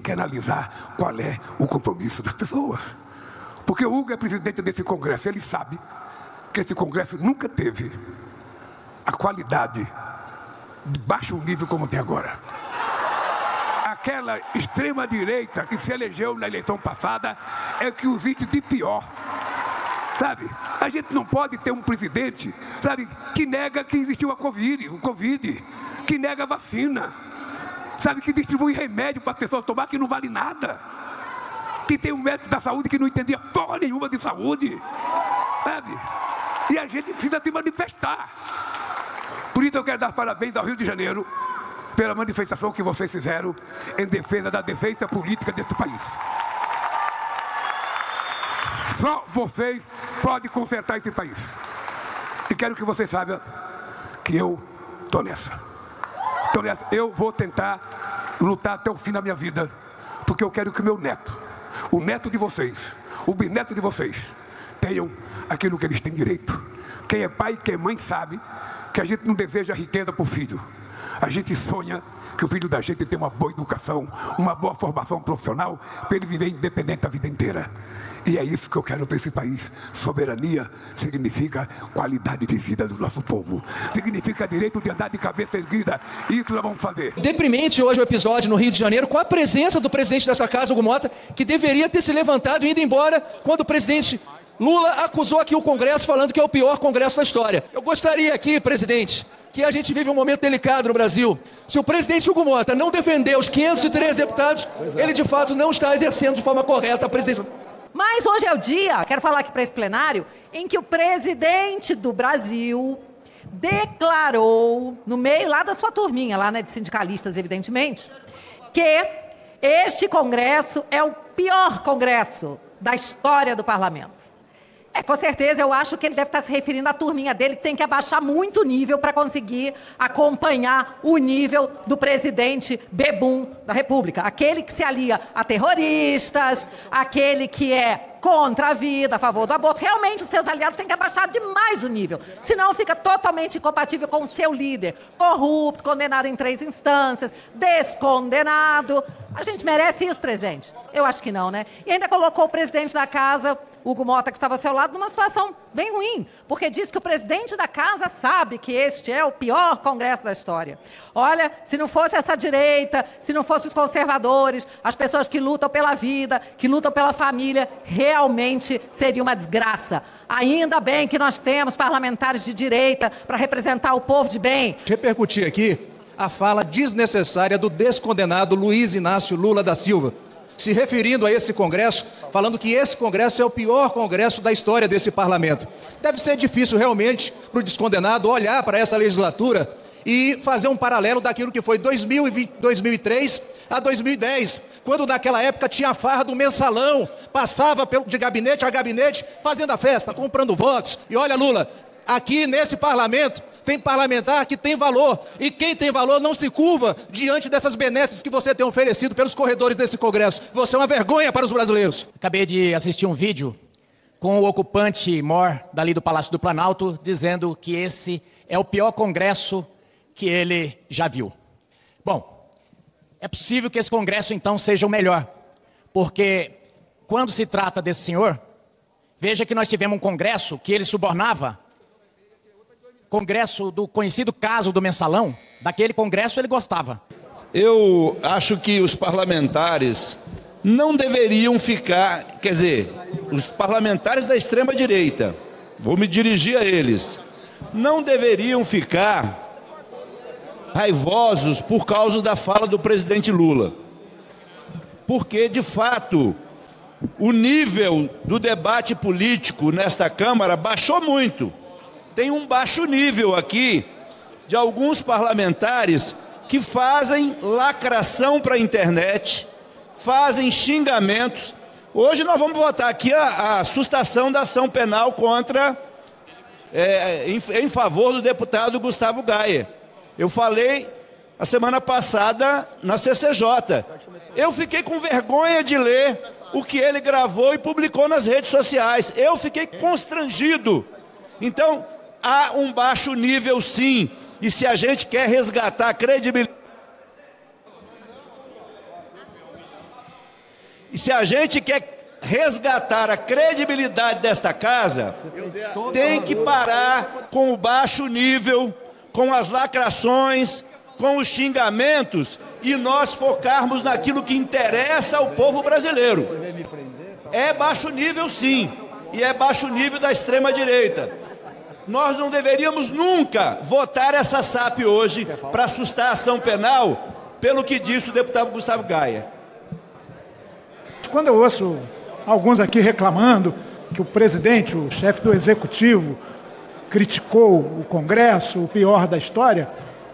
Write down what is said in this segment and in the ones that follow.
que analisar qual é o compromisso das pessoas. Porque o Hugo é presidente desse Congresso, ele sabe que esse Congresso nunca teve a qualidade de baixo nível como tem agora. Aquela extrema-direita que se elegeu na eleição passada é que os índices de pior. Sabe, a gente não pode ter um presidente, sabe, que nega que existiu o Covid, que nega a vacina, sabe, que distribui remédio para as pessoas tomar que não vale nada, que tem um médico da saúde que não entendia porra nenhuma de saúde, sabe, e a gente precisa se manifestar. Por isso eu quero dar parabéns ao Rio de Janeiro pela manifestação que vocês fizeram em defesa da decência política deste país. Só vocês podem consertar esse país. E quero que vocês saibam que eu estou nessa. Eu vou tentar lutar até o fim da minha vida, porque eu quero que o meu neto, o neto de vocês, o bisneto de vocês, tenham aquilo que eles têm direito. Quem é pai, quem é mãe sabe que a gente não deseja riqueza para o filho. A gente sonha que o filho da gente tenha uma boa educação, uma boa formação profissional, para ele viver independente a vida inteira. E é isso que eu quero para esse país. Soberania significa qualidade de vida do nosso povo. Significa direito de andar de cabeça erguida. E isso nós vamos fazer. Deprimente hoje o episódio no Rio de Janeiro, com a presença do presidente dessa casa, Hugo Mota, que deveria ter se levantado e ido embora quando o presidente Lula acusou aqui o Congresso, falando que é o pior Congresso da história. Eu gostaria aqui, presidente, que a gente vive um momento delicado no Brasil. Se o presidente Hugo Mota não defender os 503 deputados, ele de fato não está exercendo de forma correta a presidência. Mas hoje é o dia, quero falar aqui para esse plenário, em que o presidente do Brasil declarou, no meio lá da sua turminha, lá, né, de sindicalistas, evidentemente, que este Congresso é o pior Congresso da história do Parlamento. Com certeza, eu acho que ele deve estar se referindo à turminha dele, que tem que abaixar muito o nível para conseguir acompanhar o nível do presidente bebum da República. Aquele que se alia a terroristas, aquele que é contra a vida, a favor do aborto. Realmente, os seus aliados têm que abaixar demais o nível. Senão, fica totalmente incompatível com o seu líder. Corrupto, condenado em 3 instâncias, descondenado. A gente merece isso, presidente? Eu acho que não, né? E ainda colocou o presidente da casa, Hugo Mota, que estava ao seu lado, numa situação bem ruim, porque diz que o presidente da casa sabe que este é o pior Congresso da história. Olha, se não fosse essa direita, se não fossem os conservadores, as pessoas que lutam pela vida, que lutam pela família, realmente seria uma desgraça. Ainda bem que nós temos parlamentares de direita para representar o povo de bem. Repercutir aqui a fala desnecessária do descondenado Luiz Inácio Lula da Silva, se referindo a esse Congresso, falando que esse Congresso é o pior Congresso da história desse Parlamento. Deve ser difícil realmente para o descondenado olhar para essa legislatura e fazer um paralelo daquilo que foi 2003 a 2010, quando naquela época tinha a farra do mensalão, passava de gabinete a gabinete, fazendo a festa, comprando votos. E olha, Lula, aqui nesse Parlamento, tem parlamentar que tem valor, e quem tem valor não se curva diante dessas benesses que você tem oferecido pelos corredores desse Congresso. Você é uma vergonha para os brasileiros. Acabei de assistir um vídeo com o ocupante mor dali do Palácio do Planalto, dizendo que esse é o pior Congresso que ele já viu. Bom, é possível que esse Congresso então seja o melhor, porque quando se trata desse senhor, veja que nós tivemos um Congresso que ele subornava. Congresso do conhecido caso do mensalão, daquele Congresso ele gostava. Eu acho que os parlamentares não deveriam ficar, quer dizer, os parlamentares da extrema-direita, vou me dirigir a eles, não deveriam ficar raivosos por causa da fala do presidente Lula. Porque, de fato, o nível do debate político nesta Câmara baixou muito. Tem um baixo nível aqui de alguns parlamentares que fazem lacração para a internet, fazem xingamentos. Hoje nós vamos votar aqui a sustação da ação penal em favor do deputado Gustavo Gayer. Eu falei a semana passada na CCJ. Eu fiquei com vergonha de ler o que ele gravou e publicou nas redes sociais. Eu fiquei constrangido. Então, há um baixo nível, sim, e se a gente quer resgatar a credibilidade... E se a gente quer resgatar a credibilidade desta casa, tem que parar com o baixo nível, com as lacrações, com os xingamentos e nós focarmos naquilo que interessa ao povo brasileiro. É baixo nível, sim, e é baixo nível da extrema-direita. Nós não deveríamos nunca votar essa SAP hoje para assustar a ação penal, pelo que disse o deputado Gustavo Gaia. Quando eu ouço alguns aqui reclamando que o presidente, o chefe do executivo, criticou o Congresso, o pior da história,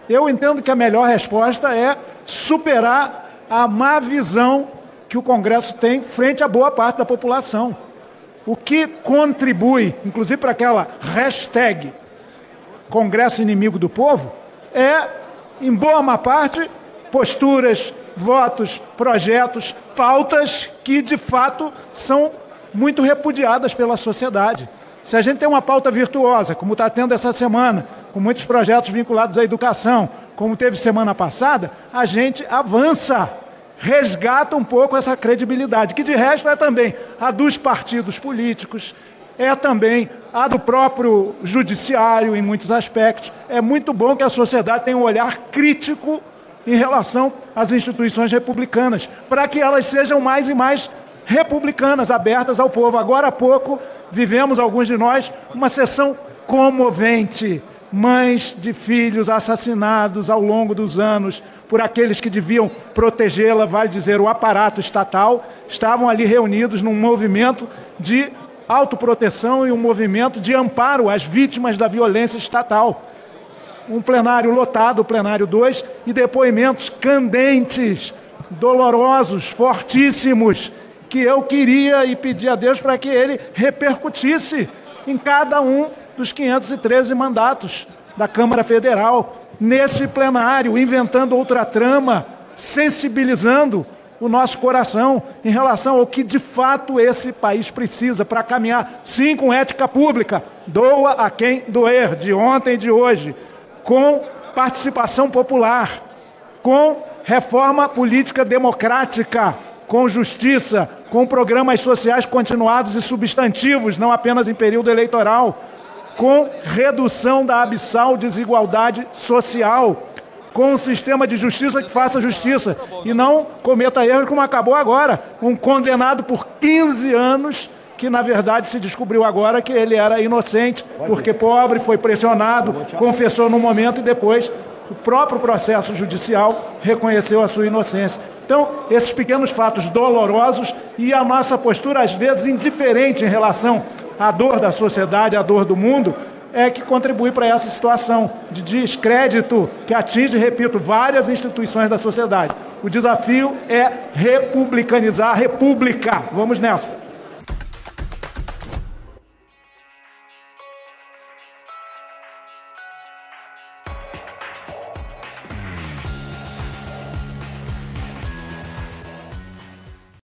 eu entendo que a melhor resposta é superar a má visão que o Congresso tem frente a boa parte da população. O que contribui, inclusive para aquela hashtag Congresso Inimigo do Povo, é, em boa má parte, posturas, votos, projetos, pautas que, de fato, são muito repudiadas pela sociedade. Se a gente tem uma pauta virtuosa, como está tendo essa semana, com muitos projetos vinculados à educação, como teve semana passada, a gente avança, resgata um pouco essa credibilidade, que de resto é também a dos partidos políticos, é também a do próprio judiciário em muitos aspectos. É muito bom que a sociedade tenha um olhar crítico em relação às instituições republicanas, para que elas sejam mais e mais republicanas, abertas ao povo. Agora há pouco vivemos, alguns de nós, uma sessão comovente. Mães de filhos assassinados ao longo dos anos por aqueles que deviam protegê-la, vale dizer, o aparato estatal, estavam ali reunidos num movimento de autoproteção e um movimento de amparo às vítimas da violência estatal. Um plenário lotado, o plenário 2, e depoimentos candentes, dolorosos, fortíssimos, que eu queria e pedi a Deus para que ele repercutisse em cada um dos 513 mandatos da Câmara Federal, nesse plenário, inventando outra trama, sensibilizando o nosso coração em relação ao que de fato esse país precisa para caminhar, sim, com ética pública, doa a quem doer, de ontem e de hoje, com participação popular, com reforma política democrática, com justiça, com programas sociais continuados e substantivos, não apenas em período eleitoral, com redução da abissal desigualdade social, com um sistema de justiça que faça justiça e não cometa erros como acabou agora, um condenado por 15 anos que, na verdade, se descobriu agora que ele era inocente, porque pobre, foi pressionado, confessou no momento e depois o próprio processo judicial reconheceu a sua inocência. Então, esses pequenos fatos dolorosos e a nossa postura, às vezes, indiferente em relação à dor da sociedade, à dor do mundo, é que contribui para essa situação de descrédito que atinge, repito, várias instituições da sociedade. O desafio é republicanizar a República. Vamos nessa.